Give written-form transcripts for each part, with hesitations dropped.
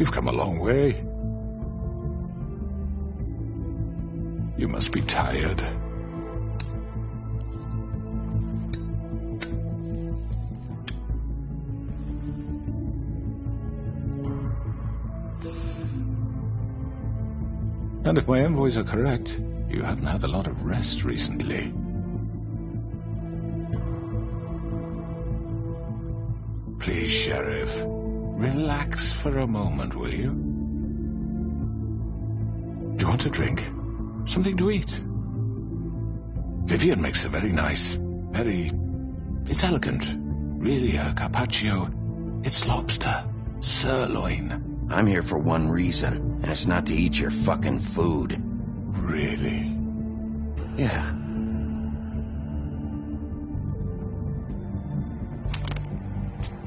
You've come a long way. You must be tired. And if my envoys are correct, you haven't had a lot of rest recently. Please, Sheriff, relax for a moment, will you? Do you want a drink? Something to eat? Vivian makes a very nice, it's elegant. Really, a carpaccio. It's lobster. Sirloin. I'm here for one reason, and it's not to eat your fucking food. Really? Yeah.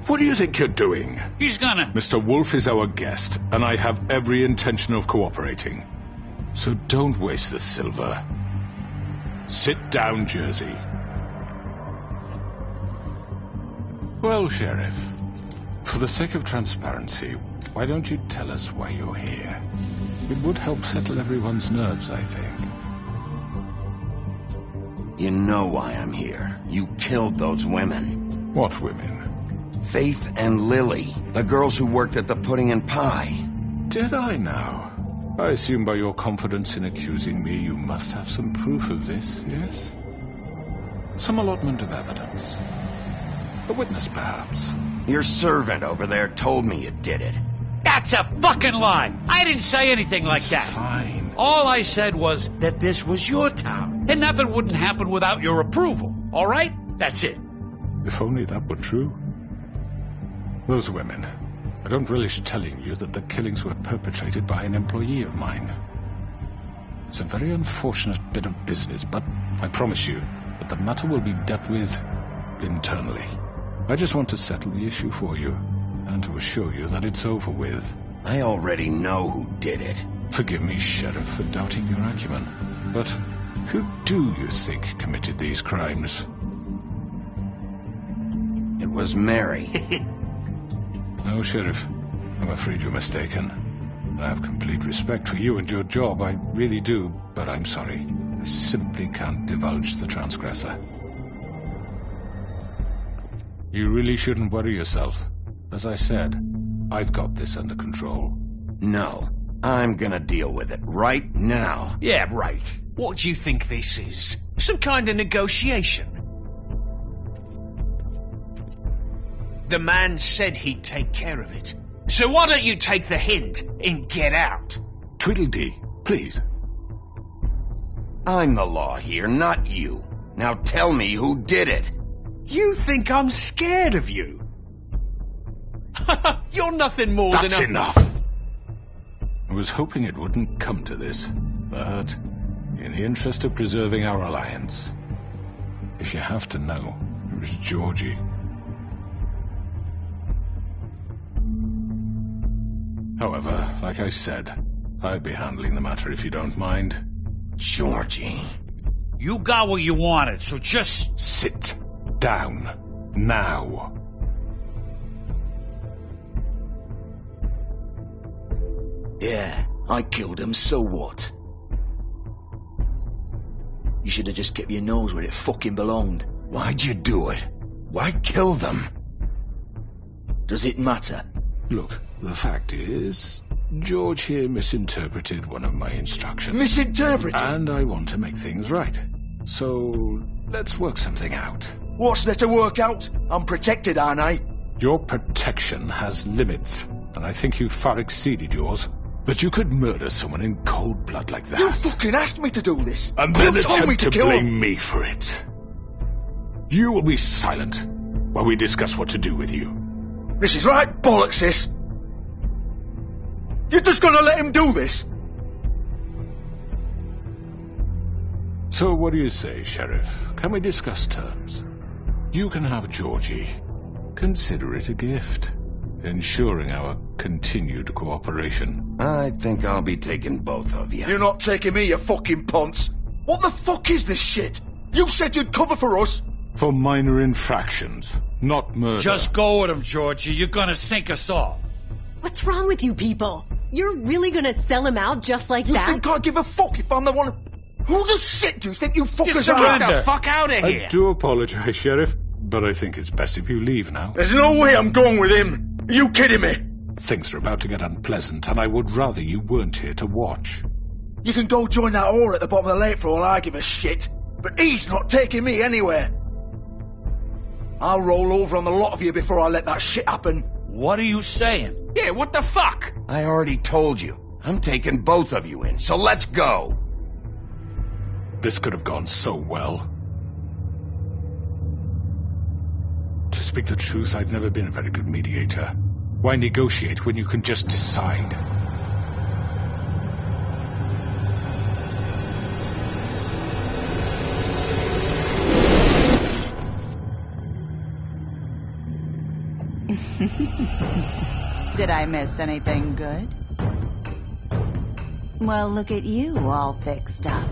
What do you think you're doing? He's gonna... Mr. Wolf is our guest, and I have every intention of cooperating. So don't waste the silver. Sit down, Jersey. Well, Sheriff, for the sake of transparency, why don't you tell us why you're here? It would help settle everyone's nerves, I think. You know why I'm here. You killed those women. What women? Faith and Lily, the girls who worked at the Pudding and Pie. Did I now? I assume by your confidence in accusing me, you must have some proof of this, yes? Some allotment of evidence. A witness, perhaps. Your servant over there told me you did it. That's a fucking lie. I didn't say anything like that. Fine. All I said was that this was your town, and nothing wouldn't happen without your approval. All right? That's it. If only that were true. Those women. I don't relish telling you that the killings were perpetrated by an employee of mine. It's a very unfortunate bit of business, but I promise you that the matter will be dealt with internally. I just want to settle the issue for you, and to assure you that it's over with. I already know who did it. Forgive me, Sheriff, for doubting your acumen, but who do you think committed these crimes? It was Mary. No, Sheriff. I'm afraid you're mistaken. I have complete respect for you and your job, I really do, but I'm sorry. I simply can't divulge the transgressor. You really shouldn't worry yourself. As I said, I've got this under control. No, I'm gonna deal with it right now. Yeah, right. What do you think this is? Some kind of negotiation? The man said he'd take care of it. So why don't you take the hint and get out? Tweedledee, please. I'm the law here, not you. Now tell me who did it. You think I'm scared of you? You're nothing more than a... That's enough! I was hoping it wouldn't come to this, but in the interest of preserving our alliance, if you have to know, it was Georgie. However, like I said, I'd be handling the matter if you don't mind. Georgie. You got what you wanted, so just... Sit down. Now. Yeah, I killed him, so what? You should have just kept your nose where it fucking belonged. Why'd you do it? Why kill them? Does it matter? Look, the fact is, George here misinterpreted one of my instructions. Misinterpreted? And I want to make things right. So, let's work something out. What's there to work out? I'm protected, aren't I? Your protection has limits, and I think you've far exceeded yours. But you could murder someone in cold blood like that. You fucking asked me to do this. And then you told me attempt to kill blame him. me for it. You will be silent while we discuss what to do with you. This is right bollocks, this. You're just gonna let him do this? So what do you say, Sheriff? Can we discuss terms? You can have Georgie. Consider it a gift, ensuring our continued cooperation. I think I'll be taking both of you. You're not taking me, you fucking ponce. What the fuck is this shit? You said you'd cover for us. For minor infractions, not murder. Just go with him, Georgie. You're gonna sink us all. What's wrong with you people? You're really gonna sell him out just like You that? think I give a fuck if I'm the one... Who the shit do you think you fuckers Just are? get the fuck out of here. I do apologize, Sheriff, but I think it's best if you leave now. There's no way I'm going with him. Are you kidding me? Things are about to get unpleasant, and I would rather you weren't here to watch. You can go join that whore at the bottom of the lake for all I give a shit. But he's not taking me anywhere. I'll roll over on the lot of you before I let that shit happen. What are you saying? Yeah, what the fuck? I already told you. I'm taking both of you in, so let's go. This could have gone so well. To speak the truth, I've never been a very good mediator. Why negotiate when you can just decide? Did I miss anything good? Well, look at you, all fixed up.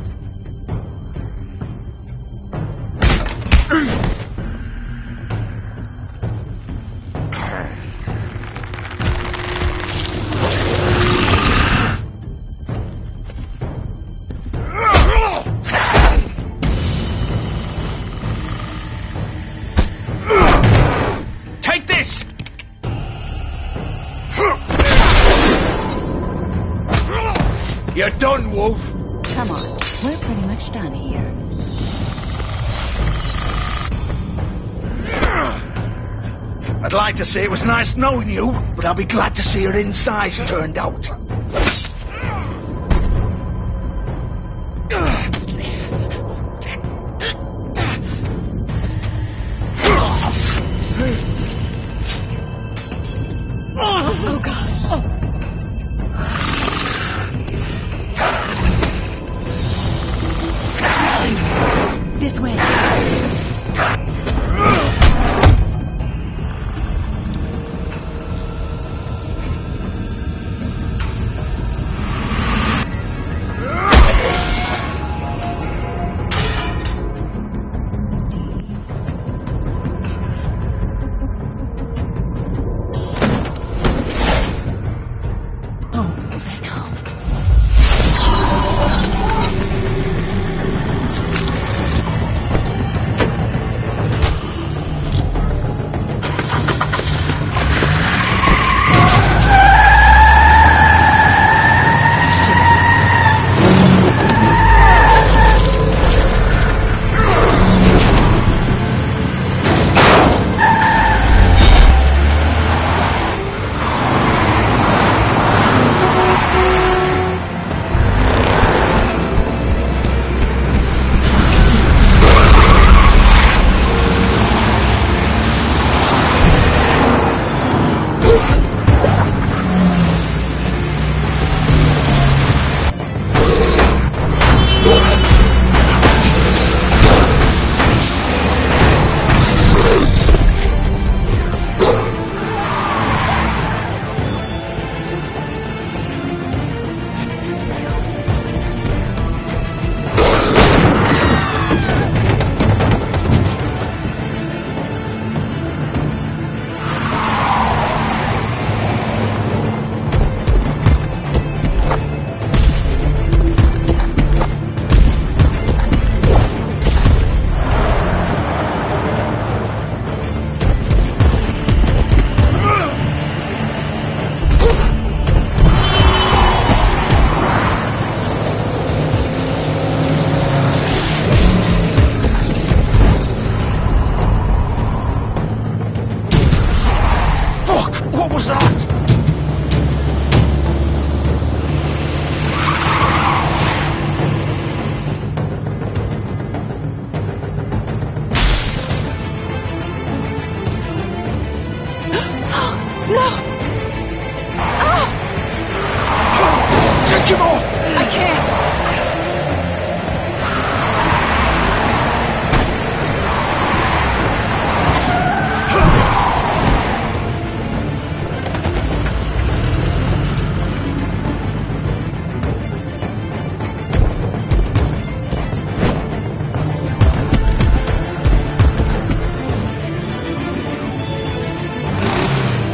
Take this! You're done, Wolf. Come on, we're pretty much done here. I'd like to say it was nice knowing you, but I'll be glad to see your insides turned out. Oh, God. This way.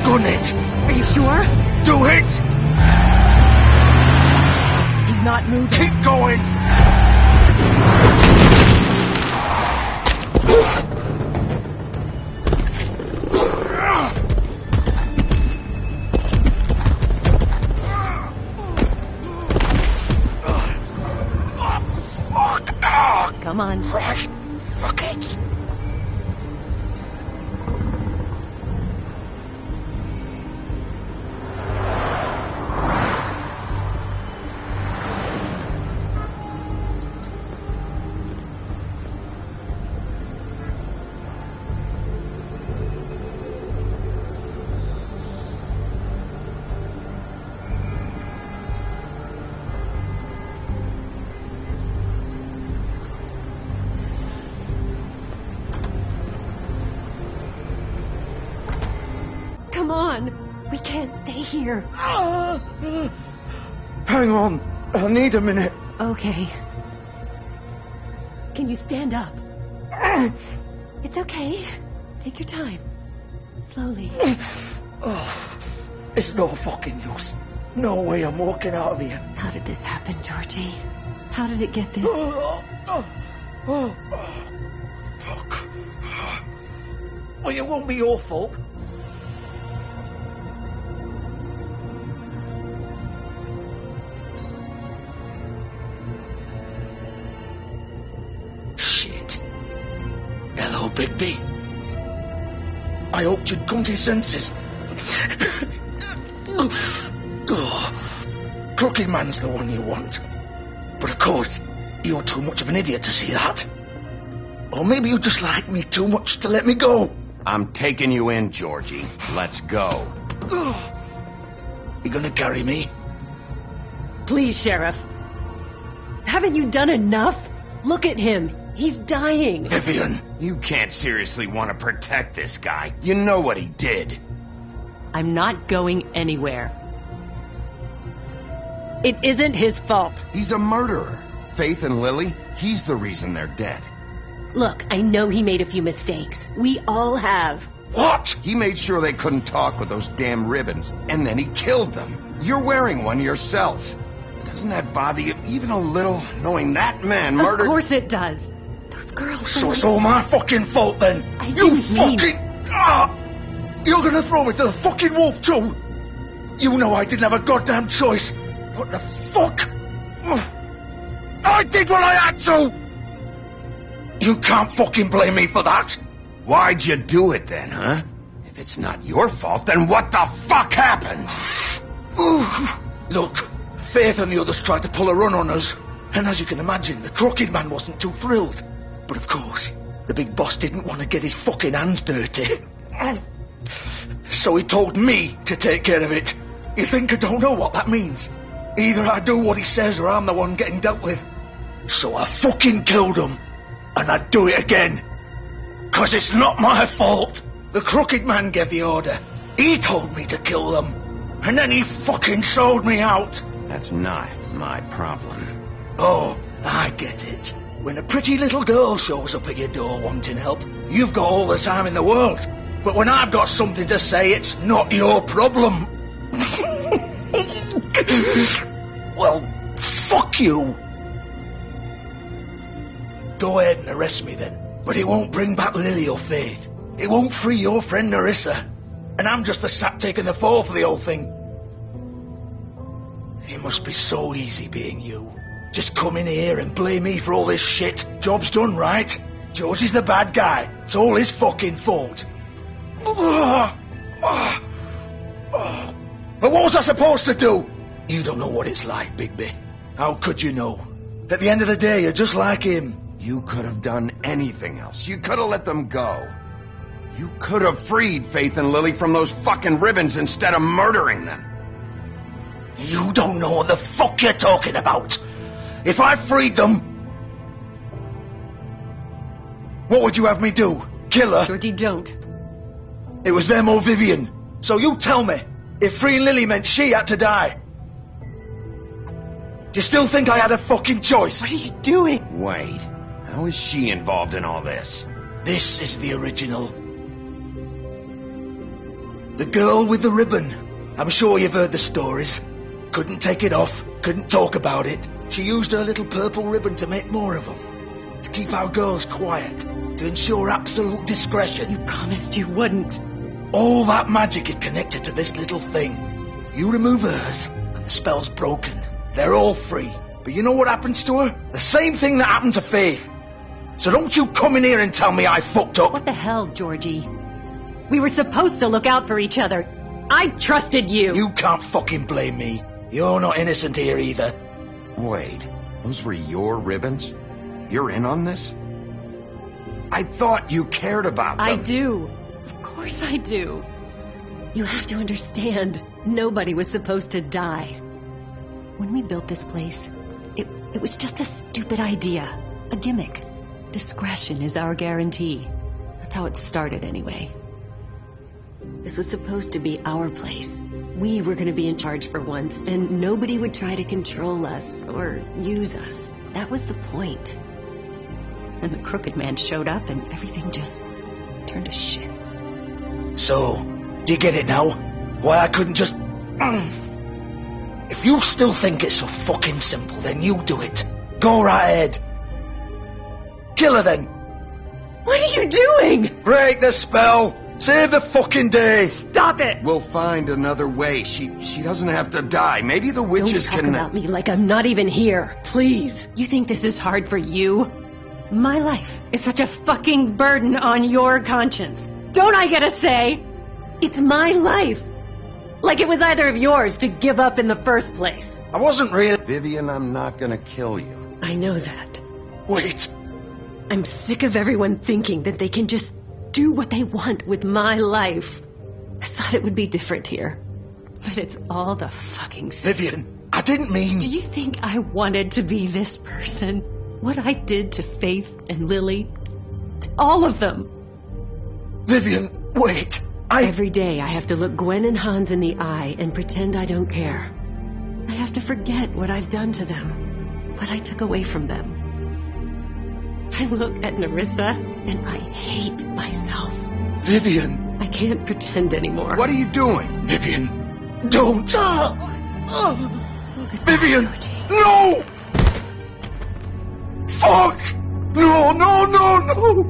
Gun it. hit! Are you sure? 2 hits! He's not moving. Keep going! Come on. Fuck it! Come on. We can't stay here. Hang on. I need a minute. Okay. Can you stand up? It's okay. Take your time. Slowly. It's no fucking use. No way I'm walking out of here. How did this happen, Georgie? How did it get this? Fuck. Well, it won't be your fault. Shit. Hello, Bigby. I hoped you'd come to your senses. Crooked Man's the one you want. But of course, you're too much of an idiot to see that. Or maybe you just like me too much to let me go. I'm taking you in, Georgie. Let's go. You gonna carry me? Please, Sheriff. Haven't you done enough? Look at him. He's dying. Vivian. You can't seriously want to protect this guy. You know what he did. I'm not going anywhere. It isn't his fault. He's a murderer. Faith and Lily, he's the reason they're dead. Look, I know he made a few mistakes. We all have. What? He made sure they couldn't talk with those damn ribbons, and then he killed them. You're wearing one yourself. Doesn't that bother you even a little, knowing that man murdered... Of course it does. Those girls... So it's all my fucking fault then? You fucking... You're gonna throw me to the fucking wolf too? You know I didn't have a goddamn choice. What the fuck? I did what I had to! You can't fucking blame me for that. Why'd you do it then, huh? If it's not your fault, then what the fuck happened? Look, Faith and the others tried to pull a run on us. And as you can imagine, the Crooked Man wasn't too thrilled. But of course, the big boss didn't want to get his fucking hands dirty. So he told me to take care of it. You think I don't know what that means? Either I do what he says or I'm the one getting dealt with. So I fucking killed him. And I'd do it again. 'Cause it's not my fault. The Crooked Man gave the order. He told me to kill them. And then he fucking sold me out. That's not my problem. Oh, I get it. When a pretty little girl shows up at your door wanting help, you've got all the time in the world. But when I've got something to say, it's not your problem. Well, fuck you. Go ahead and arrest me then. But it won't bring back Lily or Faith. It won't free your friend Nerissa. And I'm just the sap taking the fall for the whole thing. It must be so easy being you. Just come in here and blame me for all this shit. Job's done, right? George is the bad guy. It's all his fucking fault. But what was I supposed to do? You don't know what it's like, Bigby. How could you know? At the end of the day, you're just like him. You could have done anything else. You could have let them go. You could have freed Faith and Lily from those fucking ribbons instead of murdering them. You don't know what the fuck you're talking about. If I freed them... What would you have me do? Kill her? Georgie, don't. It was them or Vivian. So you tell me, if freeing Lily meant she had to die, do you still think I had a fucking choice? What are you doing? Wait, how is she involved in all this? This is the original. The girl with the ribbon. I'm sure you've heard the stories. Couldn't take it off, couldn't talk about it. She used her little purple ribbon to make more of them. To keep our girls quiet. To ensure absolute discretion. You promised you wouldn't. All that magic is connected to this little thing. You remove hers, and the spell's broken. They're all free. But you know what happens to her? The same thing that happened to Faith. So don't you come in here and tell me I fucked up. What the hell, Georgie? We were supposed to look out for each other. I trusted you. You can't fucking blame me. You're not innocent here either. Wait, those were your ribbons? You're in on this? I thought you cared about them. I do. Of course I do. You have to understand, nobody was supposed to die. When we built this place, it was just a stupid idea. A gimmick. Discretion is our guarantee. That's how it started anyway. This was supposed to be our place. We were going to be in charge for once, and nobody would try to control us or use us. That was the point. And the crooked man showed up, and everything just turned to shit. So, do you get it now? Why I couldn't just... If you still think it's so fucking simple, then you do it. Go right ahead. Kill her then. What are you doing? Break the spell. Save the fucking day. Stop it. We'll find another way. She doesn't have to die. Maybe the witches Don't talk can... about me like I'm not even here. Please. You think this is hard for you? My life is such a fucking burden on your conscience. Don't I get a say? It's my life. Like it was either of yours to give up in the first place. I wasn't really... Vivian, I'm not gonna kill you. I know that. Wait. I'm sick of everyone thinking that they can just do what they want with my life. I thought it would be different here. But it's all the fucking same. Vivian, I didn't mean... Do you think I wanted to be this person? What I did to Faith and Lily? To all of them. Vivian, wait. Every day I have to look Gwen and Hans in the eye and pretend I don't care. I have to forget what I've done to them. What I took away from them. I look at Nerissa and I hate myself. Vivian. I can't pretend anymore. What are you doing? Vivian, don't. Look at Vivian, that, Georgie. no! Fuck! No, no, no, no!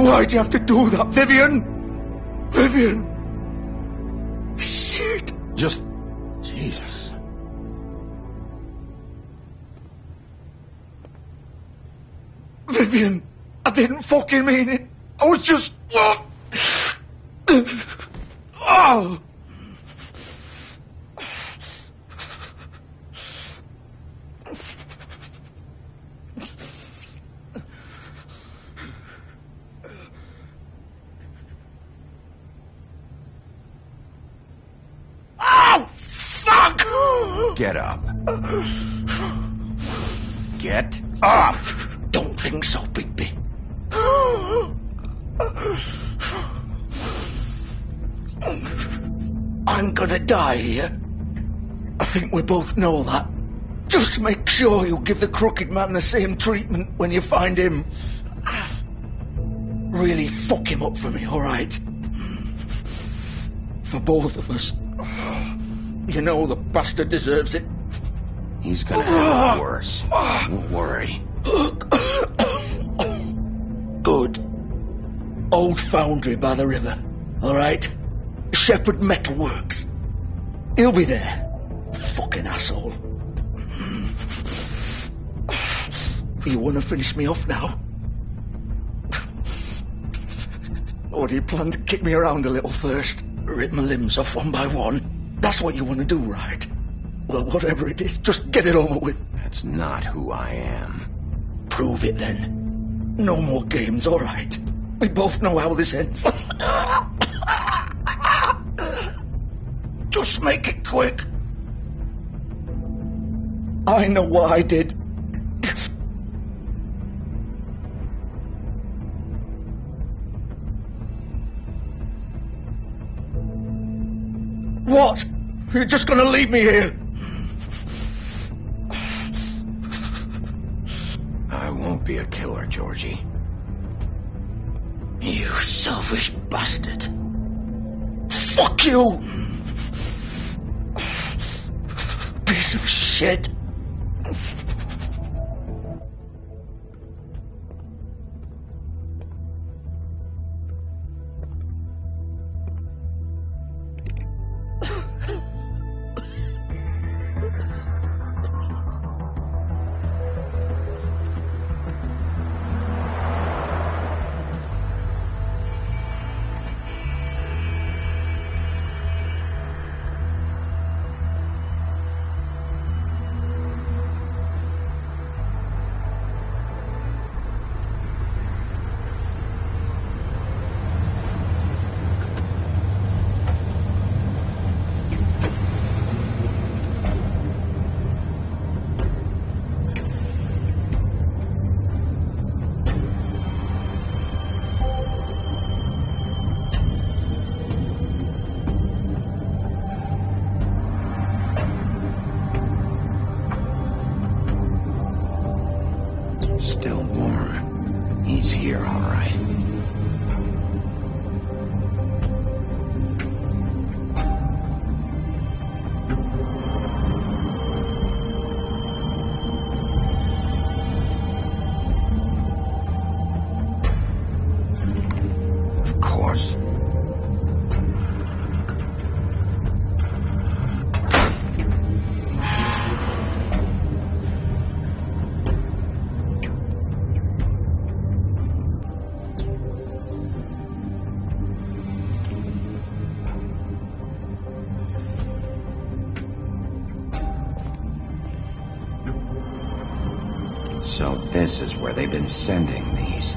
Why'd you have to do that, Vivian? Vivian! Shit! Just... Jesus. Vivian, I didn't fucking mean it. I was just... Oh! Get up. Get up! Don't think so, Bigby. I'm gonna die here. I think we both know that. Just make sure you give the crooked man the same treatment when you find him. Really fuck him up for me, alright? For both of us. You know the bastard deserves it. He's gonna have it worse. Don't worry. Good. Old foundry by the river. Alright? Shepherd Metalworks. He'll be there. Fucking asshole. You want to finish me off now? Or do you plan to kick me around a little first? Rip my limbs off one by one? That's what you want to do, right? Well, whatever it is, just get it over with. That's not who I am. Prove it then. No more games, all right? We both know how this ends. Just make it quick. I know what I did. What? You're just gonna leave me here? I won't be a killer, Georgie. You selfish bastard. Fuck you! Piece of shit. Still more. He's here, all right. Of course. So this is where they've been sending these.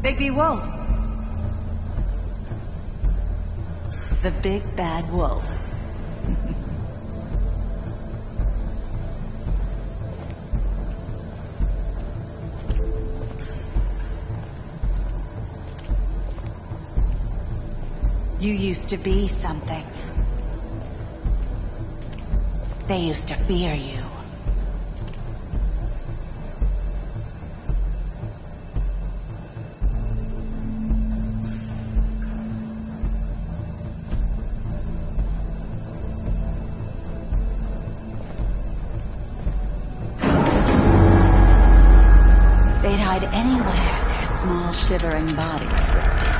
Bigby Wolf. The big bad wolf. You used to be something. They used to fear you. They'd hide anywhere their small shivering bodies would be.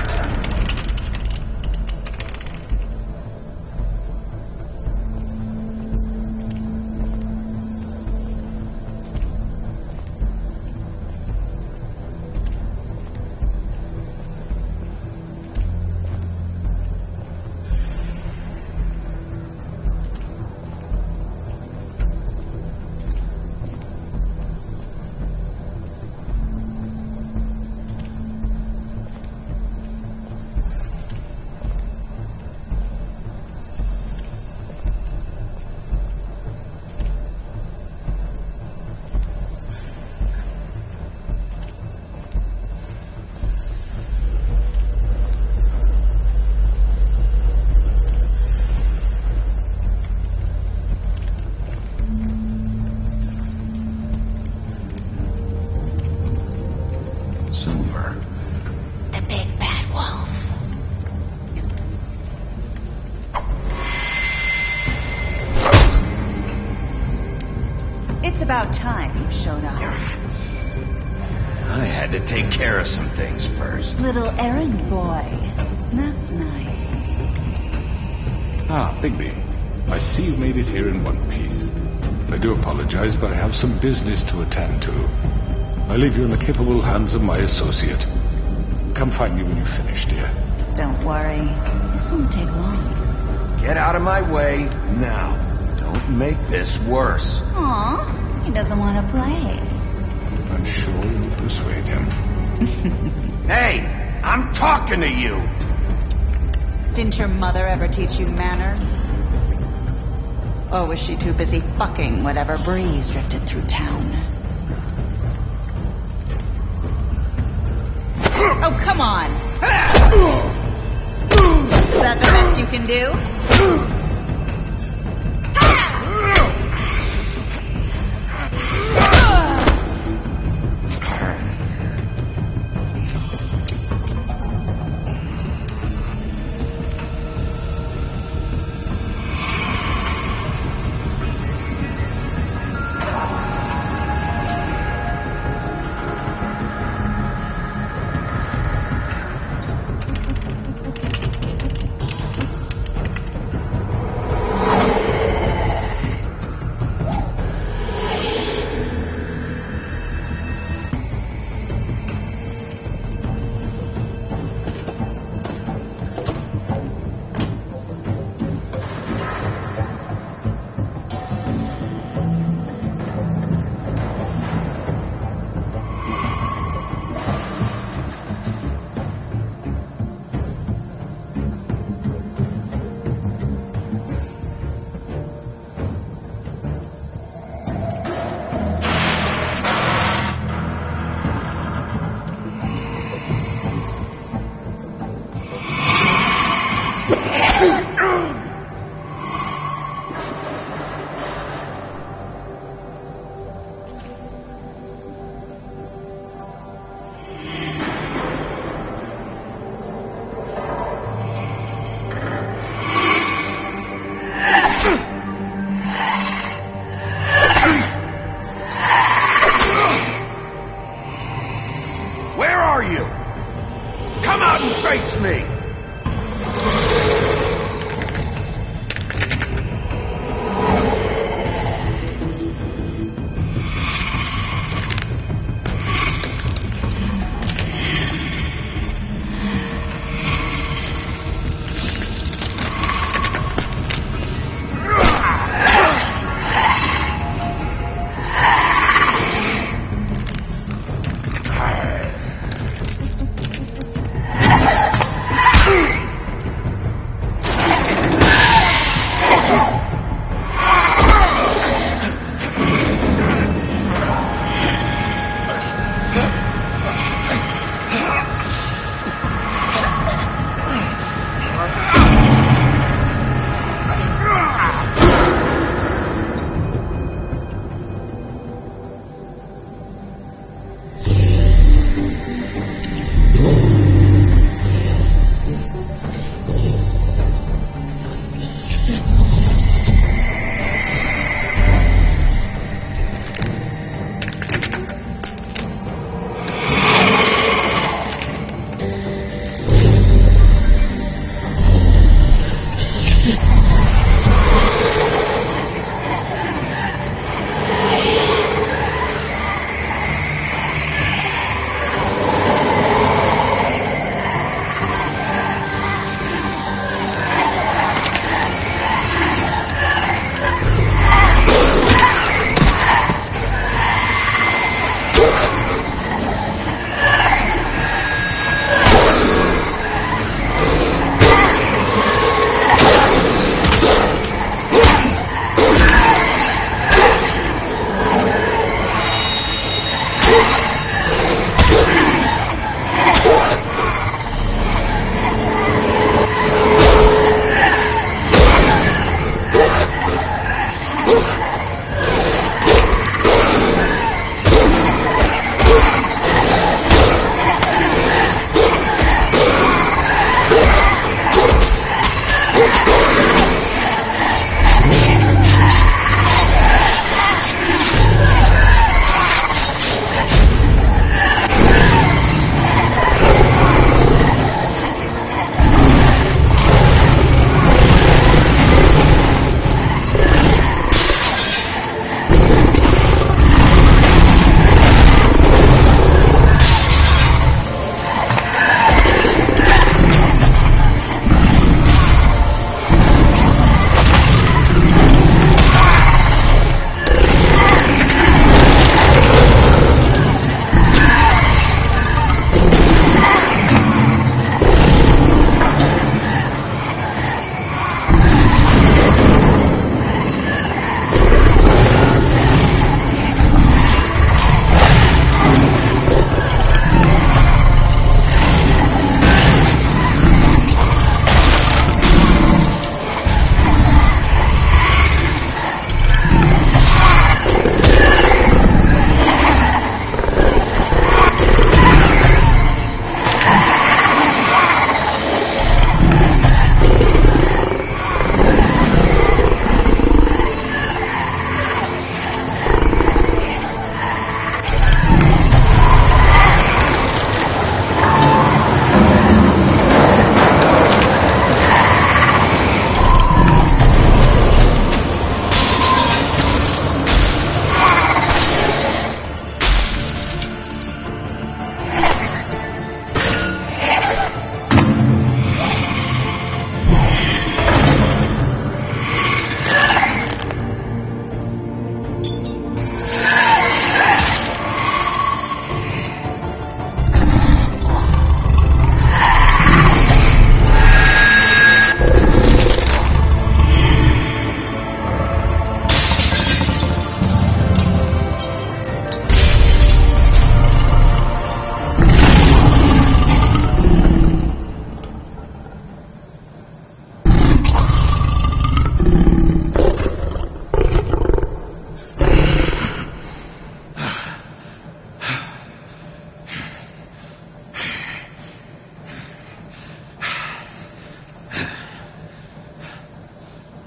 It's about time you showed up. I had to take care of some things first. Little errand boy. That's nice. Ah, Bigby. I see you made it here in one piece. I do apologize, but I have some business to attend to. I leave you in the capable hands of my associate. Come find me when you're finished, dear. Don't worry. This won't take long. Get out of my way now. Don't make this worse. Aw, he doesn't want to play. I'm sure you'll persuade him. Hey, I'm talking to you. Didn't your mother ever teach you manners? Or was she too busy fucking whatever breeze drifted through town? Oh, come on. Is that the best you can do?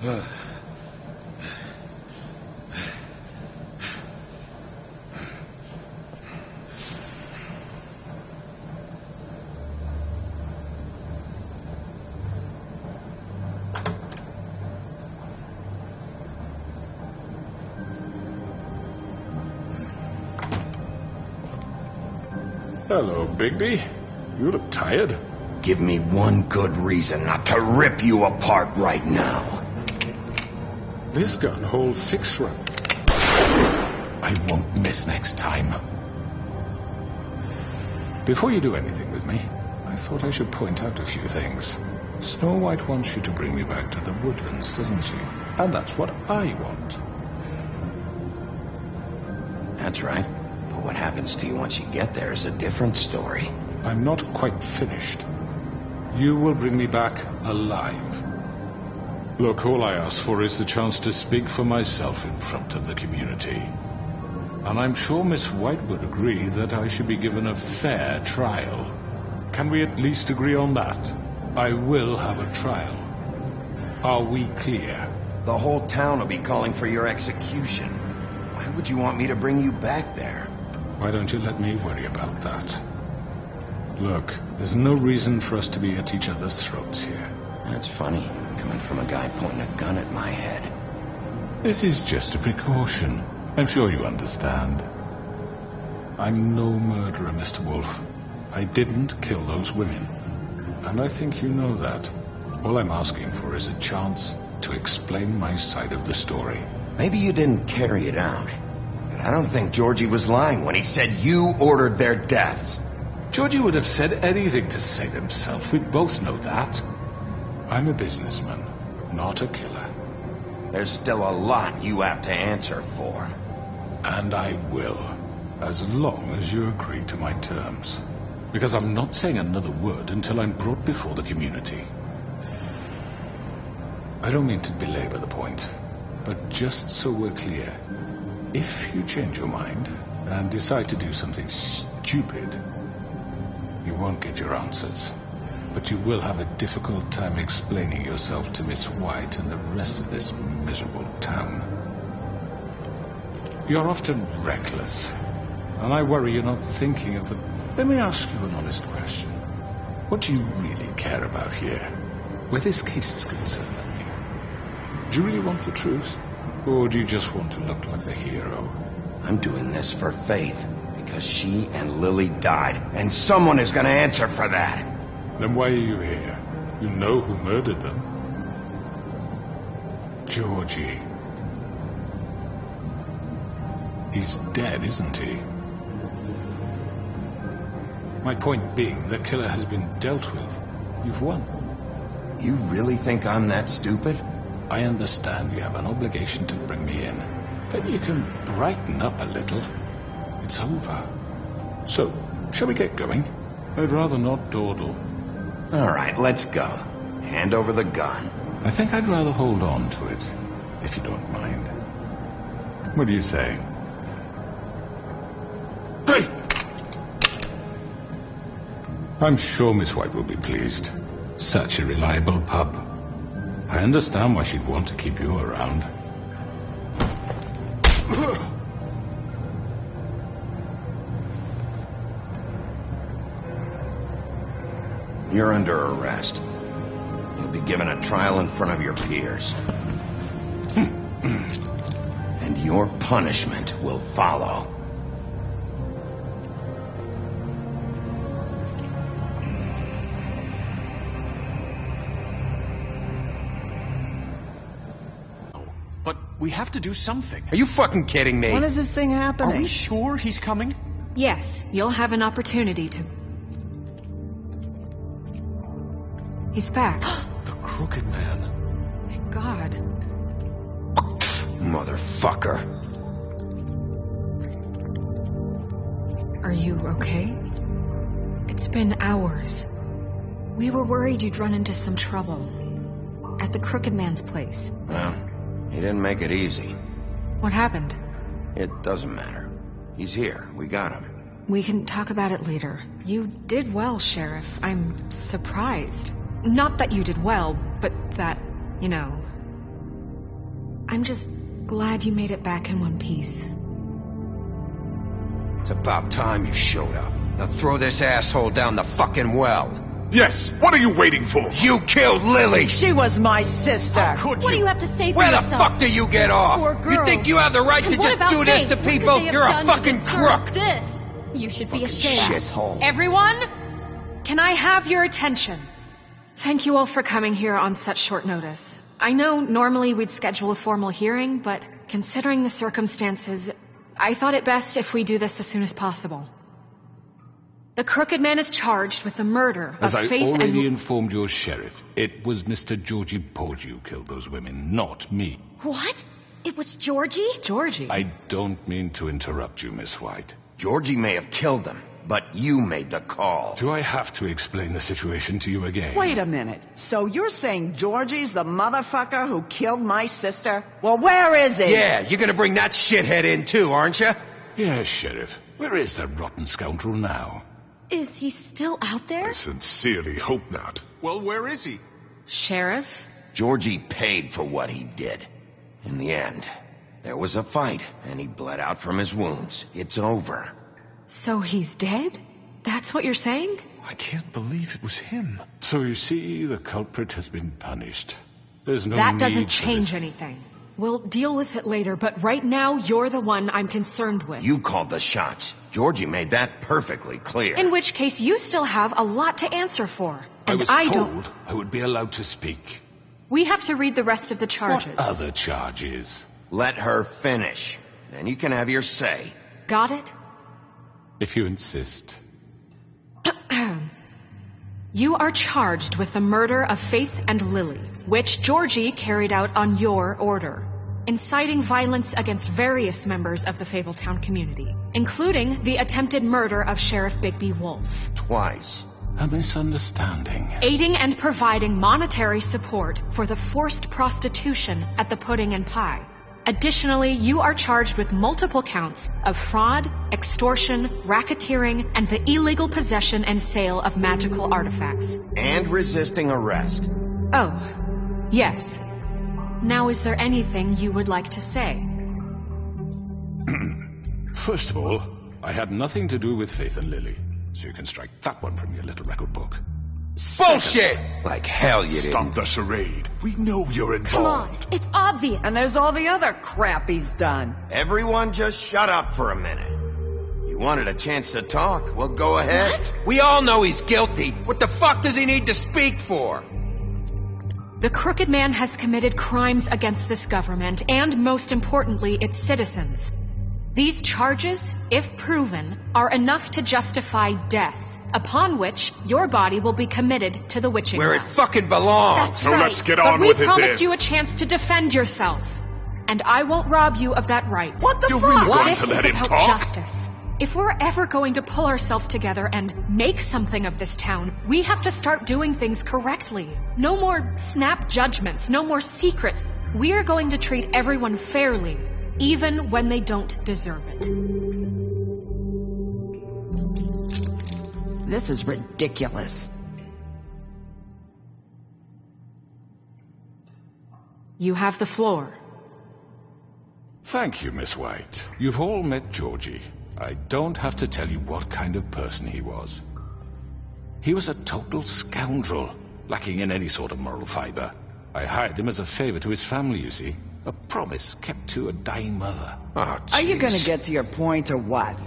Hello, Bigby. You look tired. Give me one good reason not to rip you apart right now. This gun holds 6 rounds. I won't miss next time. Before you do anything with me, I thought I should point out a few things. Snow White wants you to bring me back to the woodlands, doesn't she? And that's what I want. That's right. But what happens to you once you get there is a different story. I'm not quite finished. You will bring me back alive. Look, all I ask for is the chance to speak for myself in front of the community. And I'm sure Miss White would agree that I should be given a fair trial. Can we at least agree on that? I will have a trial. Are we clear? The whole town will be calling for your execution. Why would you want me to bring you back there? Why don't you let me worry about that? Look, there's no reason for us to be at each other's throats here. That's funny, coming from a guy pointing a gun at my head. This is just a precaution. I'm sure you understand. I'm no murderer, Mr. Wolf. I didn't kill those women. And I think you know that. All I'm asking for is a chance to explain my side of the story. Maybe you didn't carry it out. But I don't think Georgie was lying when he said you ordered their deaths. Georgie would have said anything to save himself. We both know that. I'm a businessman, not a killer. There's still a lot you have to answer for. And I will, as long as you agree to my terms. Because I'm not saying another word until I'm brought before the community. I don't mean to belabor the point, but just so we're clear, if you change your mind and decide to do something stupid, you won't get your answers. But you will have a difficult time explaining yourself to Miss White and the rest of this miserable town. You're often reckless, and I worry you're not thinking of the... Let me ask you an honest question. What do you really care about here, where this case is concerned, I mean? Do you really want the truth, or do you just want to look like the hero? I'm doing this for Faith, because she and Lily died, and someone is going to answer for that. Then why are you here? You know who murdered them. Georgie. He's dead, isn't he? My point being, the killer has been dealt with. You've won. You really think I'm that stupid? I understand you have an obligation to bring me in. But you can brighten up a little. It's over. So, shall we get going? I'd rather not dawdle. All right, let's go. Hand over the gun. I think I'd rather hold on to it, if you don't mind. What do you say? Hey! I'm sure Miss White will be pleased. Such a reliable pup. I understand why she'd want to keep you around. You're under arrest. You'll be given a trial in front of your peers. And your punishment will follow. But we have to do something. Are you fucking kidding me? When is this thing happening? Are we sure he's coming? Yes, you'll have an opportunity to... He's back. The Crooked Man. Thank God. Motherfucker. Are you okay? It's been hours. We were worried you'd run into some trouble. At the Crooked Man's place. Well, he didn't make it easy. What happened? It doesn't matter. He's here. We got him. We can talk about it later. You did well, Sheriff. I'm surprised. Not that you did well, but that, you know... I'm just glad you made it back in one piece. It's about time you showed up. Now throw this asshole down the fucking well. Yes, what are you waiting for? You killed Lily! She was my sister. What do you have to say for Where the yourself? fuck do you get off? Poor girl. You think you have the right And to what just about do this Faith? to What could people? they have You're a done to fucking deserve crook! This. You should be ashamed. Shithole. Everyone, can I have your attention? Thank you all for coming here on such short notice. I know normally we'd schedule a formal hearing, but considering the circumstances, I thought it best if we do this as soon as possible. The Crooked Man is charged with the murder of As I Faith already and... informed your sheriff, it was Mr. Georgie Porgy who killed those women, not me. What? It was Georgie? Georgie? I don't mean to interrupt you, Miss White. Georgie may have killed them, but you made the call. Do I have to explain the situation to you again? Wait a minute. So you're saying Georgie's the motherfucker who killed my sister? Well, where is he? Yeah, you're gonna bring that shithead in too, aren't you? Yes, Sheriff. Where is the rotten scoundrel now? Is he still out there? I sincerely hope not. Well, where is he? Sheriff? Georgie paid for what he did. In the end, there was a fight, and he bled out from his wounds. It's over. So he's dead? That's what you're saying? I can't believe it was him. So you see, the culprit has been punished. There's no That need doesn't for change this. anything. We'll deal with it later, but right now, you're the one I'm concerned with. You called the shots. Georgie made that perfectly clear. In which case, you still have a lot to answer for. I And was don't... told I would be allowed to speak. We have to read the rest of the charges. What other charges? Let her finish. Then you can have your say. Got it? If you insist. You are charged with the murder of Faith and Lily, which Georgie carried out on your order, inciting violence against various members of the Fabletown community, including the attempted murder of Sheriff Bigby Wolf. Twice. A misunderstanding. Aiding and providing monetary support for the forced prostitution at the Pudding and Pie. Additionally, you are charged with multiple counts of fraud, extortion, racketeering, and the illegal possession and sale of magical artifacts. And resisting arrest. Oh, yes. Now, is there anything you would like to say? First of all, I had nothing to do with Faith and Lily, so you can strike that one from your little record book. Bullshit! Like hell you didn't. Stop the charade. We know you're involved. Come on, it's obvious. And there's all the other crap he's done. Everyone just shut up for a minute. You wanted a chance to talk? Well, go ahead. What? We all know he's guilty. What the fuck does he need to speak for? The Crooked Man has committed crimes against this government and, most importantly, its citizens. These charges, if proven, are enough to justify death, upon which your body will be committed to the witching Where it well. fucking belongs. That's So right. let's get But on we with it promised then. you a chance to defend yourself, and I won't rob you of that right. What the You're fuck? really going This to is let him about talk? justice. If we're ever going to pull ourselves together and make something of this town, we have to start doing things correctly. No more snap judgments, no more secrets. We are going to treat everyone fairly, even when they don't deserve it. This is ridiculous. You have the floor. Thank you, Miss White. You've all met Georgie. I don't have to tell you what kind of person he was. He was a total scoundrel, lacking in any sort of moral fiber. I hired him as a favor to his family, you see. A promise kept to a dying mother. Oh, Are you jeez. gonna get to your point or what?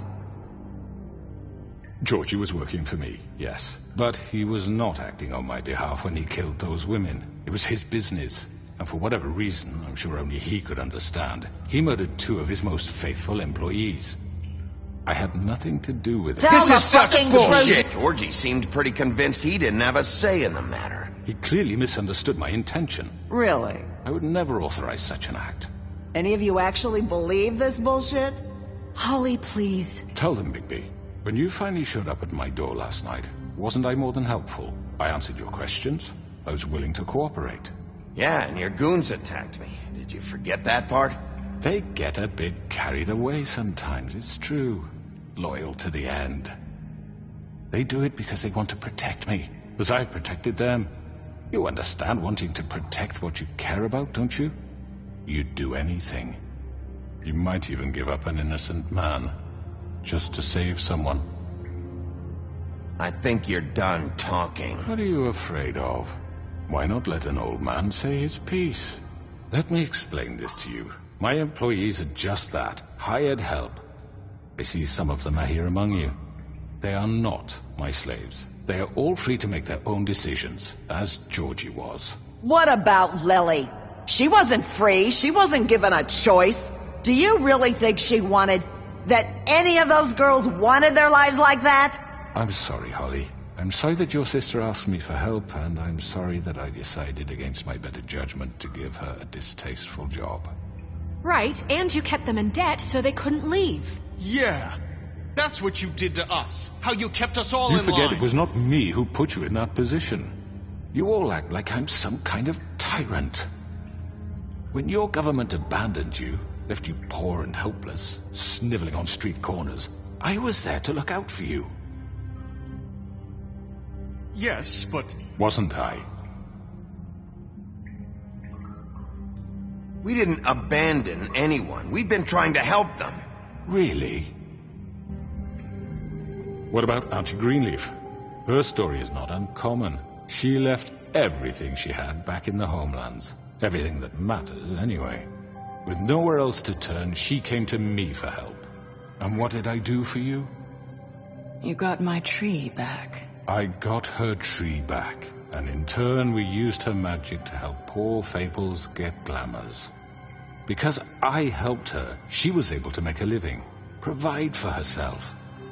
Georgie was working for me, yes. But he was not acting on my behalf when he killed those women. It was his business. And for whatever reason, I'm sure only he could understand, he murdered 2 of his most faithful employees. I had nothing to do with it. Tell This the is such fucking bullshit. truth. Georgie seemed pretty convinced he didn't have a say in the matter. He clearly misunderstood my intention. Really? I would never authorize such an act. Any of you actually believe this bullshit? Holly, please. Tell them, Bigby. When you finally showed up at my door last night, wasn't I more than helpful? I answered your questions. I was willing to cooperate. Yeah, and your goons attacked me. Did you forget that part? They get a bit carried away sometimes, it's true. Loyal to the end. They do it because they want to protect me, as I've protected them. You understand wanting to protect what you care about, don't you? you'd do anything. You might even give up an innocent man, just to save someone. I think you're done talking. What are you afraid of? Why not let an old man say his piece? Let me explain this to you. My employees are just that, hired help. I see some of them are here among you. They are not my slaves. They are all free to make their own decisions, as Georgie was. What about Lily? She wasn't free. She wasn't given a choice. Do you really think she wanted... that any of those girls wanted their lives like that? I'm sorry, Holly. I'm sorry that your sister asked me for help, and I'm sorry that I decided against my better judgment to give her a distasteful job. Right, and you kept them in debt so they couldn't leave. Yeah, that's what you did to us. How you kept us all in line. You forget it was not me who put you in that position. You all act like I'm some kind of tyrant. When your government abandoned you, left you poor and helpless, sniveling on street corners, I was there to look out for you. Yes, but... Wasn't I? We didn't abandon anyone. We've been trying to help them. Really? What about Auntie Greenleaf? Her story is not uncommon. She left everything she had back in the homelands. Everything that matters, anyway. With nowhere else to turn, she came to me for help. And what did I do for you? You got my tree back. I got her tree back, and in turn we used her magic to help poor Fables get glamours. Because I helped her, she was able to make a living, provide for herself.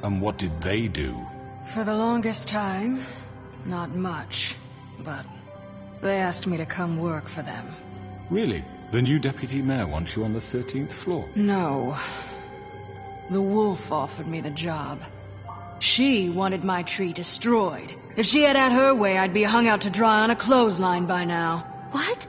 And what did they do? For the longest time, not much, but they asked me to come work for them. Really? The new deputy mayor wants you on the 13th floor? No. The wolf offered me the job. She wanted my tree destroyed. If she had her way, I'd be hung out to dry on a clothesline by now. What?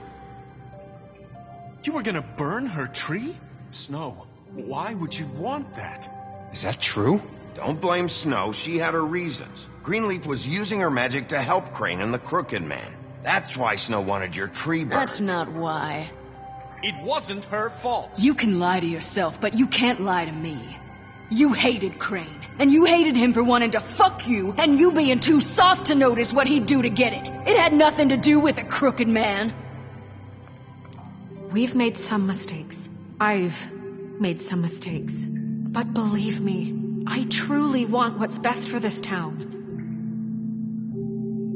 You were gonna burn her tree? Snow, why would you want that? Is that true? Don't blame Snow. She had her reasons. Greenleaf was using her magic to help Crane and the Crooked Man. That's why Snow wanted your tree burned. That's not why. It wasn't her fault. You can lie to yourself, but you can't lie to me. You hated Crane, and you hated him for wanting to fuck you, and you being too soft to notice what he'd do to get it. It had nothing to do with the Crooked Man. We've made some mistakes. I've made some mistakes. But believe me, I truly want what's best for this town.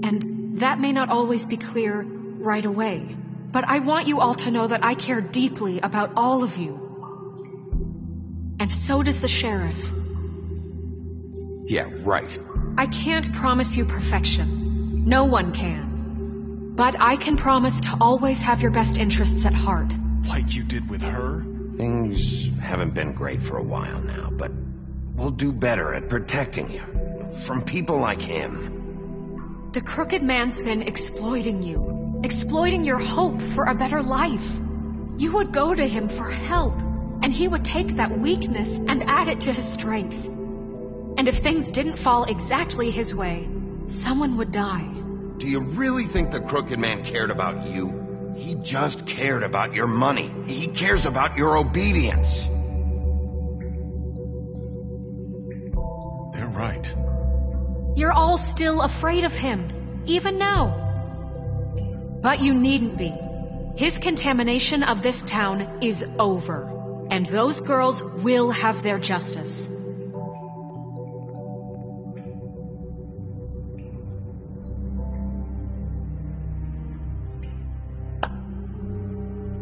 And that may not always be clear right away. But I want you all to know that I care deeply about all of you. And so does the sheriff. Yeah, right. I can't promise you perfection. No one can. But I can promise to always have your best interests at heart. Like you did with her? Things haven't been great for a while now, but we'll do better at protecting you from people like him. The Crooked Man's been exploiting you. Exploiting your hope for a better life. You would go to him for help, and he would take that weakness and add it to his strength. And if things didn't fall exactly his way, someone would die. Do you really think the Crooked Man cared about you? He just cared about your money. He cares about your obedience. They're right. You're all still afraid of him, even now. But you needn't be. His contamination of this town is over. And those girls will have their justice.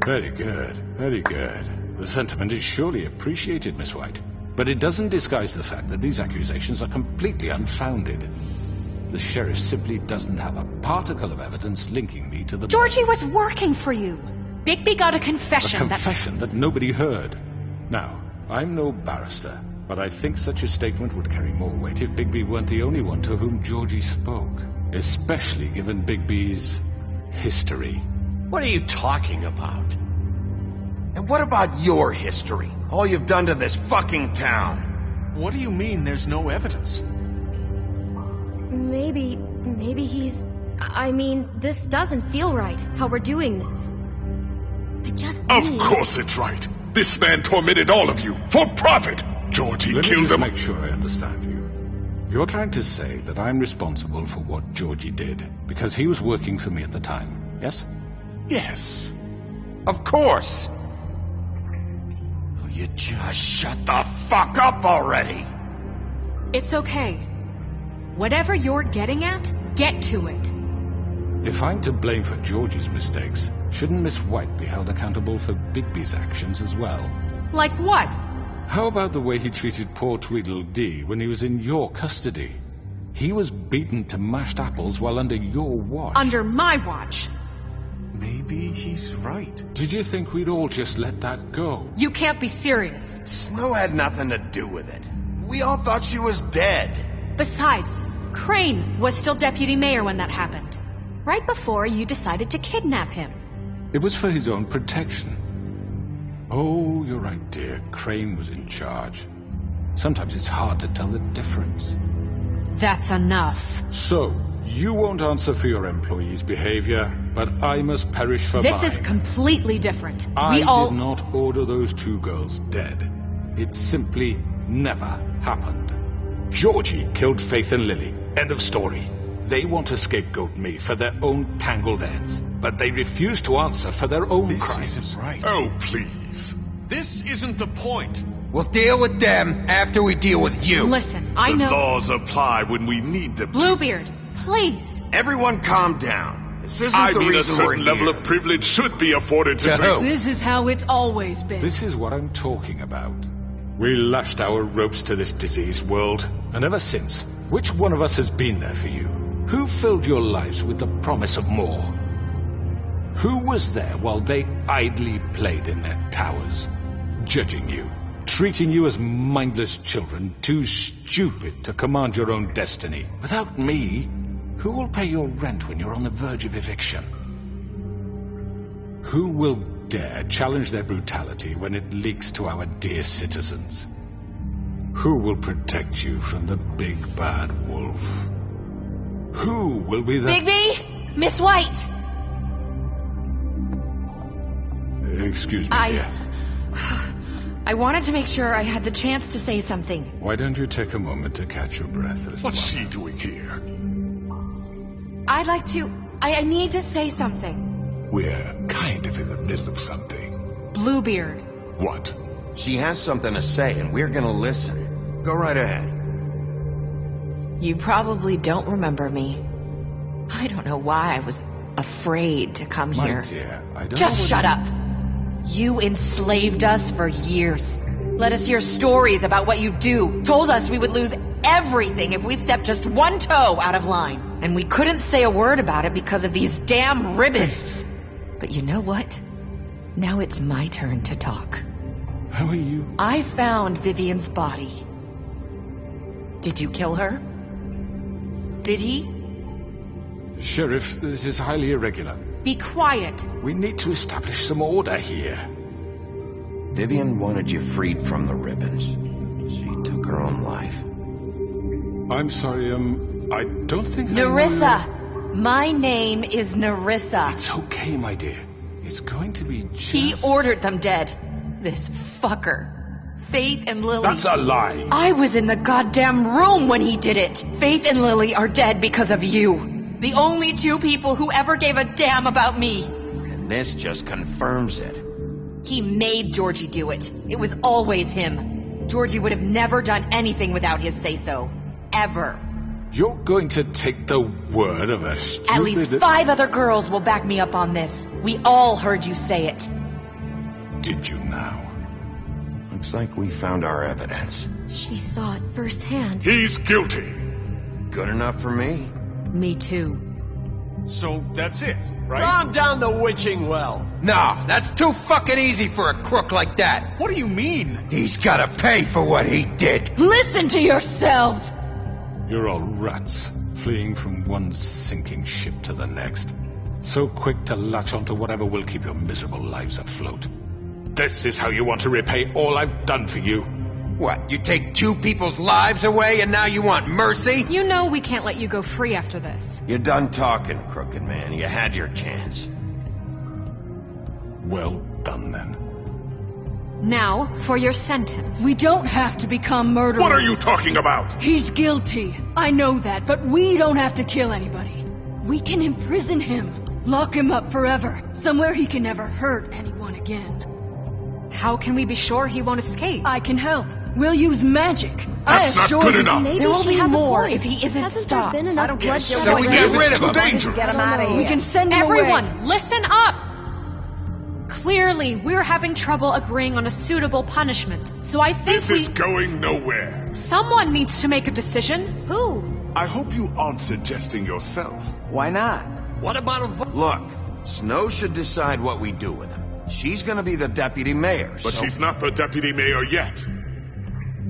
Very good, very good. The sentiment is surely appreciated, Miss White. But it doesn't disguise the fact that these accusations are completely unfounded. The sheriff simply doesn't have a particle of evidence linking me to the... Georgie was working for you. Bigby got a confession A confession that nobody heard. Now, I'm no barrister, but I think such a statement would carry more weight if Bigby weren't the only one to whom Georgie spoke. Especially given Bigby's history. What are you talking about? And what about your history? All you've done to this fucking town. What do you mean there's no evidence? Maybe he's... I mean, this doesn't feel right, how we're doing this. I just Of need... course it's right. This man tormented all of you for profit. Georgie killed them. Let me just make sure I understand you. You're trying to say that I'm responsible for what Georgie did because he was working for me at the time, yes? Yes. Of course. Oh, you just shut the fuck up already. It's okay. Whatever you're getting at, get to it. If I'm to blame for Georgie's mistakes, shouldn't Miss White be held accountable for Bigby's actions as well? Like what? How about the way he treated poor Tweedledee when he was in your custody? He was beaten to mashed apples while under your watch. Under my watch. Maybe he's right. Did you think we'd all just let that go? You can't be serious. Snow had nothing to do with it. We all thought she was dead. Besides, Crane was still deputy mayor when that happened. Right before you decided to kidnap him. It was for his own protection. Oh, you're right, dear. Crane was in charge. Sometimes it's hard to tell the difference. That's enough. So, you won't answer for your employees' behavior, but I must perish for mine. This is completely different. I did not order those two girls dead. It simply never happened. Georgie killed Faith and Lily. End of story. They want to scapegoat me for their own tangled ends, but they refuse to answer for their own crimes. This isn't right. Oh, please. This isn't the point. We'll deal with them after we deal with you. Listen, I The know... laws apply when we need them to. Bluebeard, please. Everyone calm down. This isn't I the mean, a reason we're certain level here. of privilege should be afforded to To who? This is how it's always been. This is what I'm talking about. We lashed our ropes to this diseased world, and ever since, which one of us has been there for you? Who filled your lives with the promise of more? Who was there while they idly played in their towers, judging you, treating you as mindless children, too stupid to command your own destiny? Without me, who will pay your rent when you're on the verge of eviction? Who will dare challenge their brutality when it leaks to our dear citizens? Who will protect you from the big bad wolf? Who will be the... Bigby! Miss White! Excuse me, dear. I wanted to make sure I had the chance to say something. Why don't you take a moment to catch your breath? What's she doing here? I'd like to... I need to say something. We're kind of in the midst of something. Bluebeard. What? She has something to say, and we're gonna listen. Go right ahead. You probably don't remember me. I don't know why I was afraid to come My here. dear, I don't Just know what shut you- up. You enslaved us for years. Let us hear stories about what you do. Told us we would lose everything if we stepped just one toe out of line. And we couldn't say a word about it because of these damn ribbons. But you know what? Now it's my turn to talk. How are you? I found Vivian's body. Did you kill her? Did he? Sheriff, this is highly irregular. Be quiet. We need to establish some order here. Vivian wanted you freed from the ribbons. She took her own life. I'm sorry, I don't think Nerissa! My name is Nerissa. It's okay, my dear. It's going to be just... He ordered them dead. This fucker. Faith and Lily... That's a lie! I was in the goddamn room when he did it. Faith and Lily are dead because of you. The only two people who ever gave a damn about me. And this just confirms it. He made Georgie do it. It was always him. Georgie would have never done anything without his say-so. Ever. You're going to take the word of a stupid... At least 5 other girls will back me up on this. We all heard you say it. Did you now? Looks like we found our evidence. She saw it firsthand. He's guilty. Good enough for me. Me too. So that's it, right? Calm down the witching well. No, that's too fucking easy for a crook like that. What do you mean? He's gotta pay for what he did. Listen to yourselves! You're all rats, fleeing from one sinking ship to the next. So quick to latch onto whatever will keep your miserable lives afloat. This is how you want to repay all I've done for you. What, you take 2 people's lives away and now you want mercy? You know we can't let you go free after this. You're done talking, crooked man. You had your chance. Well done, then. Now, for your sentence. We don't have to become murderers. What are you talking about? He's guilty. I know that, but we don't have to kill anybody. We can imprison him. Lock him up forever. Somewhere he can never hurt anyone again. How can we be sure he won't escape? I can help. We'll use magic. That's not good enough. Maybe there will she be has more a point. if he isn't Hasn't stopped. there been enough I don't care. bloodshed So we already? get rid of him. Dangerous. Get him out of here. We can send him Everyone, away. listen up! Clearly, we're having trouble agreeing on a suitable punishment. So I think This is going nowhere. someone needs to make a decision. Who? I hope you aren't suggesting yourself. Why not? What about a vote? Look, Snow should decide what we do with him. She's gonna be the deputy mayor, But so... she's not the deputy mayor yet.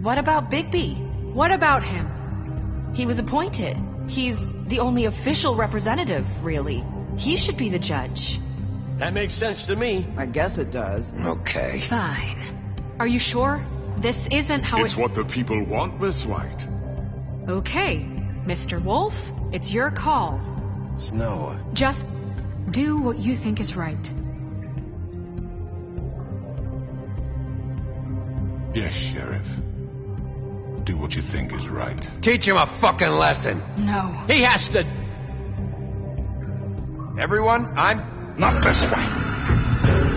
What about Bigby? What about him? He was appointed. He's the only official representative, really. He should be the judge. That makes sense to me. I guess it does. Okay. Fine. Are you sure? This isn't how It's what the people want, Miss White. Okay, Mr. Wolf, it's your call. Snow, Just do what you think is right. Yes, Sheriff. Do what you think is right. Teach him a fucking lesson. No. He has to... everyone, I'm... Not this way.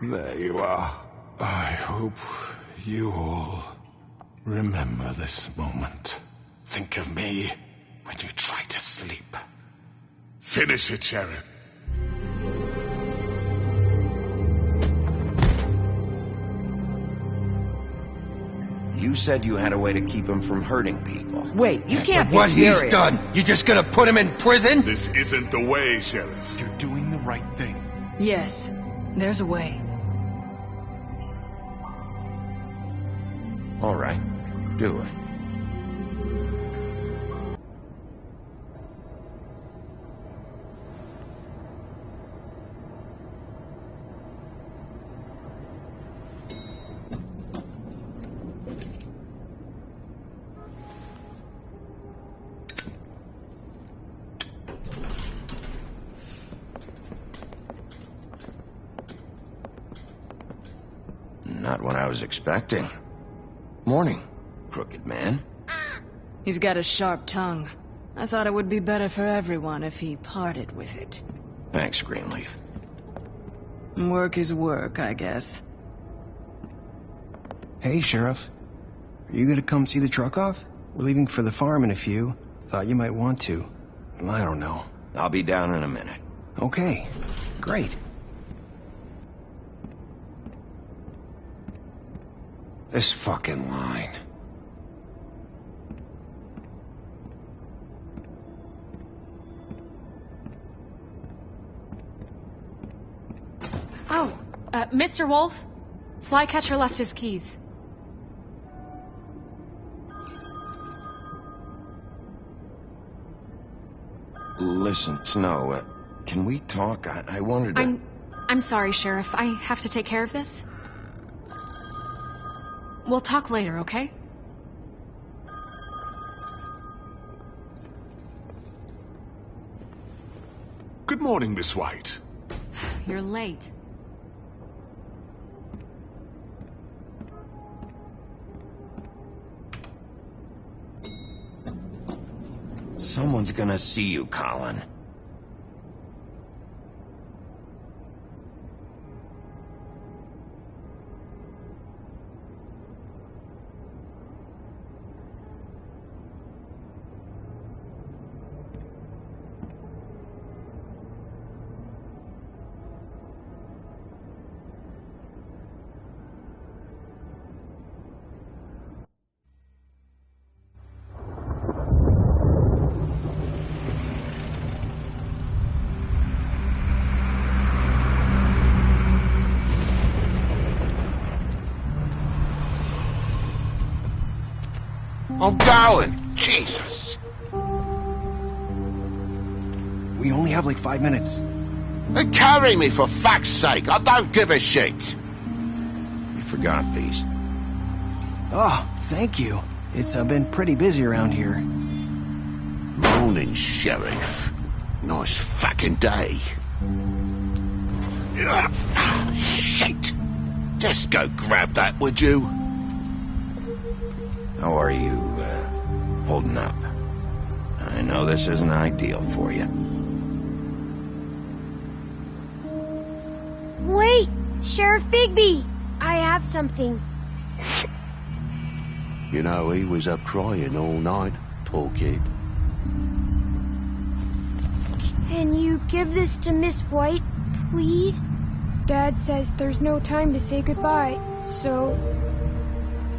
There you are. I hope you all remember this moment. Think of me when you try to sleep. Finish it, Sheriff. You said you had a way to keep him from hurting people. Wait, you can't be What serious. he's done, you just gonna put him in prison? This isn't the way, Sheriff. You're doing the right thing. Yes, there's a way. All right, do it. Not what I was expecting. Morning, crooked man. He's got a sharp tongue. I thought it would be better for everyone if he parted with it. Thanks, Greenleaf. Work is work, I guess. Hey, Sheriff. Are you gonna come see the truck off? We're leaving for the farm in a few. Thought you might want to. I don't know. I'll be down in a minute. Okay, great. This fucking line. Oh, Mr. Wolf, Flycatcher left his keys. Listen, Snow, can we talk? I wanted to... I'm sorry, Sheriff. I have to take care of this. We'll talk later, okay? Good morning, Miss White. You're late. Someone's gonna see you, Colin. Oh, darling! Jesus! We only have like 5 minutes. And carry me, for fuck's sake. I don't give a shit. You forgot these. Oh, thank you. It's been pretty busy around here. Morning, Sheriff. Nice fucking day. Shit. Just go grab that, would you? How are you, holding up? I know this isn't ideal for you. Wait! Sheriff Bigby! I have something. You know, he was up crying all night, poor kid. Can you give this to Miss White, please? Dad says there's no time to say goodbye, so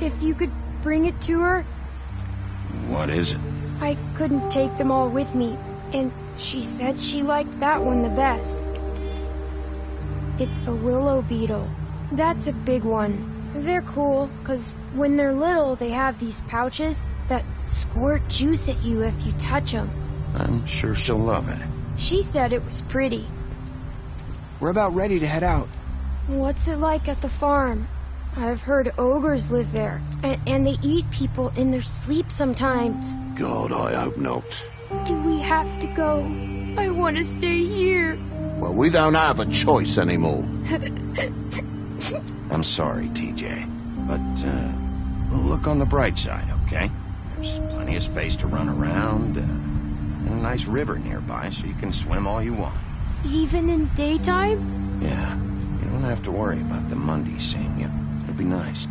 if you could bring it to her. What is it? I couldn't take them all with me, and she said she liked that one the best. It's a willow beetle. That's a big one. They're cool, 'cause when they're little, they have these pouches that squirt juice at you if you touch them. I'm sure she'll love it. She said it was pretty. We're about ready to head out. What's it like at the farm? I've heard ogres live there, and they eat people in their sleep sometimes. God, I hope not. Do we have to go? I want to stay here. Well, we don't have a choice anymore. I'm sorry, TJ, but look on the bright side, okay? There's plenty of space to run around, and a nice river nearby, so you can swim all you want. Even in daytime? Yeah, you don't have to worry about the Monday seeing you. It'll be nice.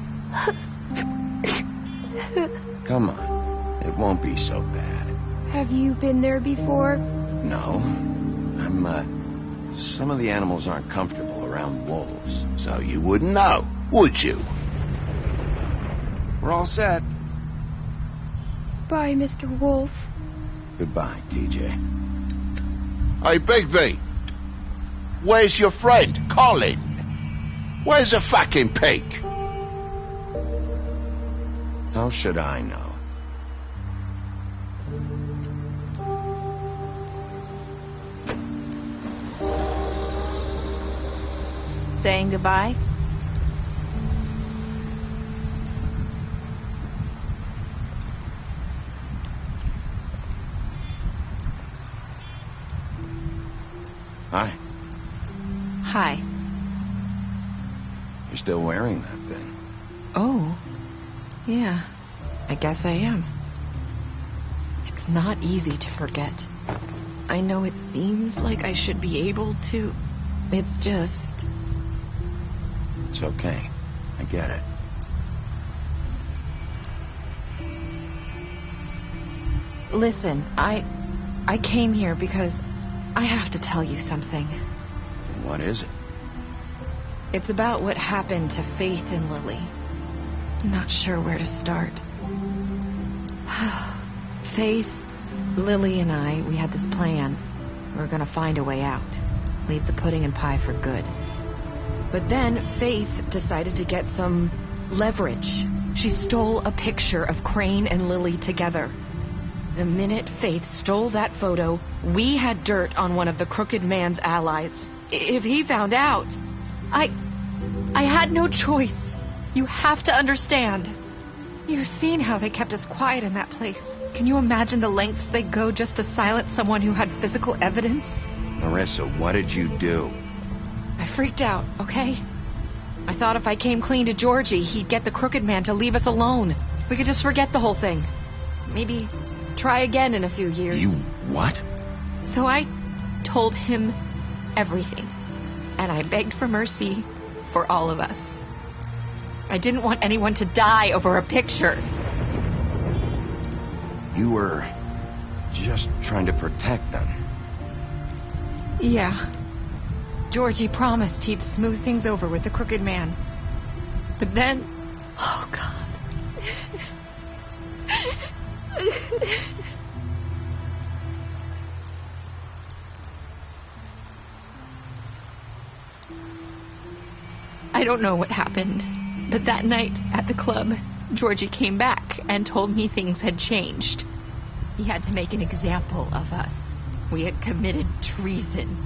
Come on, it won't be so bad. Have you been there before? No, some of the animals aren't comfortable around wolves, so you wouldn't know, would you? We're all set. Bye, Mr. Wolf. Goodbye, TJ. Hey, Bigby! Where's your friend, Colin? Where's the fucking pig? How should I know? Saying goodbye? Hi. Hi. You're still wearing that thing. Oh. Yeah. I guess I am. It's not easy to forget. I know it seems like I should be able to. It's just... It's okay. I get it. Listen, I came here because I have to tell you something. What is it? It's about what happened to Faith and Lily. I'm not sure where to start. Faith, Lily, and I, we had this plan. We were going to find a way out. Leave the pudding and pie for good. But then Faith decided to get some leverage. She stole a picture of Crane and Lily together. The minute Faith stole that photo, we had dirt on one of the crooked man's allies. If he found out, I had no choice. You have to understand. You've seen how they kept us quiet in that place. Can you imagine the lengths they go just to silence someone who had physical evidence? Marissa, what did you do? I freaked out, okay? I thought if I came clean to Georgie, he'd get the crooked man to leave us alone. We could just forget the whole thing. Maybe try again in a few years. You what? So I told him everything. And I begged for mercy for all of us. I didn't want anyone to die over a picture. You were just trying to protect them. Yeah. Georgie promised he'd smooth things over with the crooked man. But then... Oh, God. I don't know what happened, but that night at the club, Georgie came back and told me things had changed. He had to make an example of us. We had committed treason.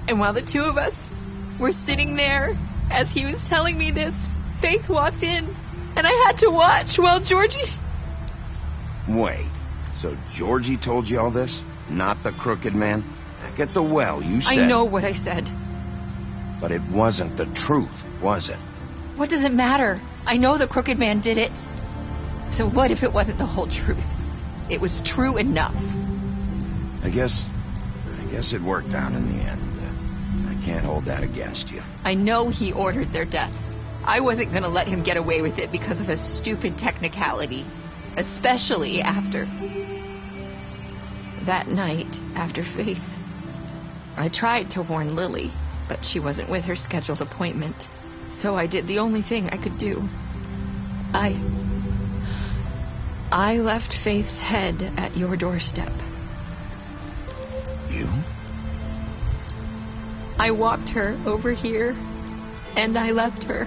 And while the two of us were sitting there, as he was telling me this, Faith walked in, and I had to watch while Georgie... Wait, so Georgie told you all this? Not the crooked man? Back at the well, you said... I know what I said. But it wasn't the truth, was it? What does it matter? I know the crooked man did it. So what if it wasn't the whole truth? It was true enough. I guess it worked out in the end. I can't hold that against you. I know he ordered their deaths. I wasn't going to let him get away with it because of a stupid technicality. Especially after... that night, after Faith. I tried to warn Lily, but she wasn't with her scheduled appointment. So I did the only thing I could do. I left Faith's head at your doorstep. You? I walked her over here, and I left her.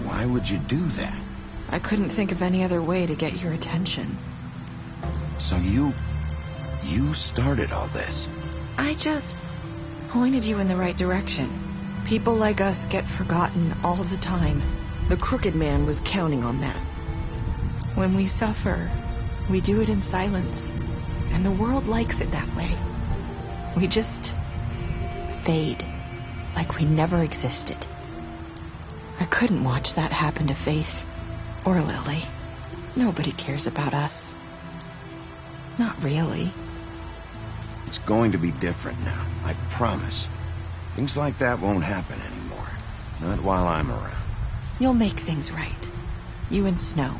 Why would you do that? I couldn't think of any other way to get your attention. So you started all this? I just pointed you in the right direction. People like us get forgotten all the time. The crooked man was counting on that. When we suffer, we do it in silence, and the world likes it that way. We just fade, like we never existed. I couldn't watch that happen to Faith or Lily. Nobody cares about us. Not really. It's going to be different now, I promise. Things like that won't happen anymore. Not while I'm around. You'll make things right. You and Snow.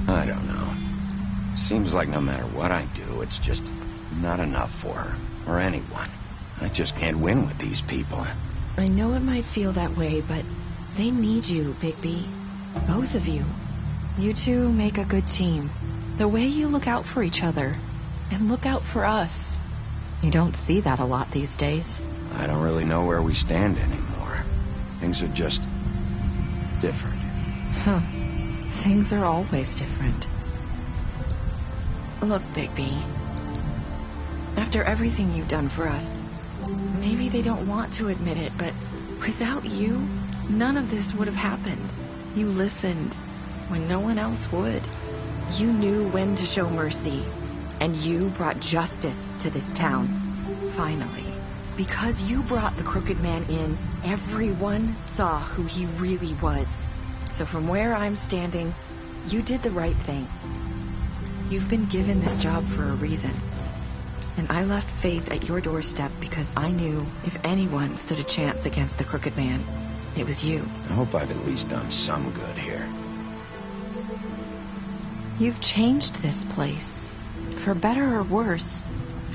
I don't know. Seems like no matter what I do, it's just not enough for her, or anyone. I just can't win with these people. I know it might feel that way, but they need you, Bigby. Both of you. You two make a good team. The way you look out for each other, and look out for us. You don't see that a lot these days. I don't really know where we stand anymore. Things are just different. Huh. Things are always different. Look, Bigby. After everything you've done for us, maybe they don't want to admit it, but without you, none of this would have happened. You listened when no one else would. You knew when to show mercy, and you brought justice to this town. Finally. Because you brought the crooked man in, everyone saw who he really was. So from where I'm standing, you did the right thing. You've been given this job for a reason. And I left Faith at your doorstep because I knew if anyone stood a chance against the crooked man, it was you. I hope I've at least done some good here. You've changed this place. For better or worse,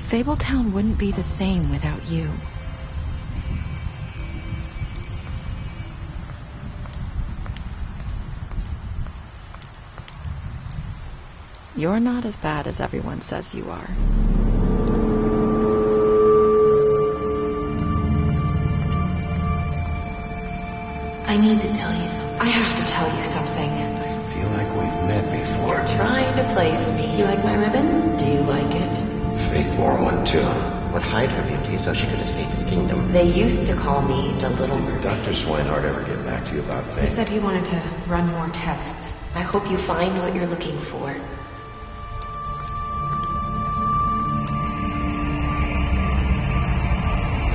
Fabletown wouldn't be the same without you. You're not as bad as everyone says you are. I need to tell you something. I have to tell you something. I feel like we've met before. You're trying to place me. You like my ribbon? Do you like it? Faith wore one too. Would hide her beauty so she could escape his kingdom. They used to call me the Little Mermaid. Did Dr. Swinehart ever get back to you about Faith? He said he wanted to run more tests. I hope you find what you're looking for.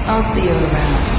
I'll see you around.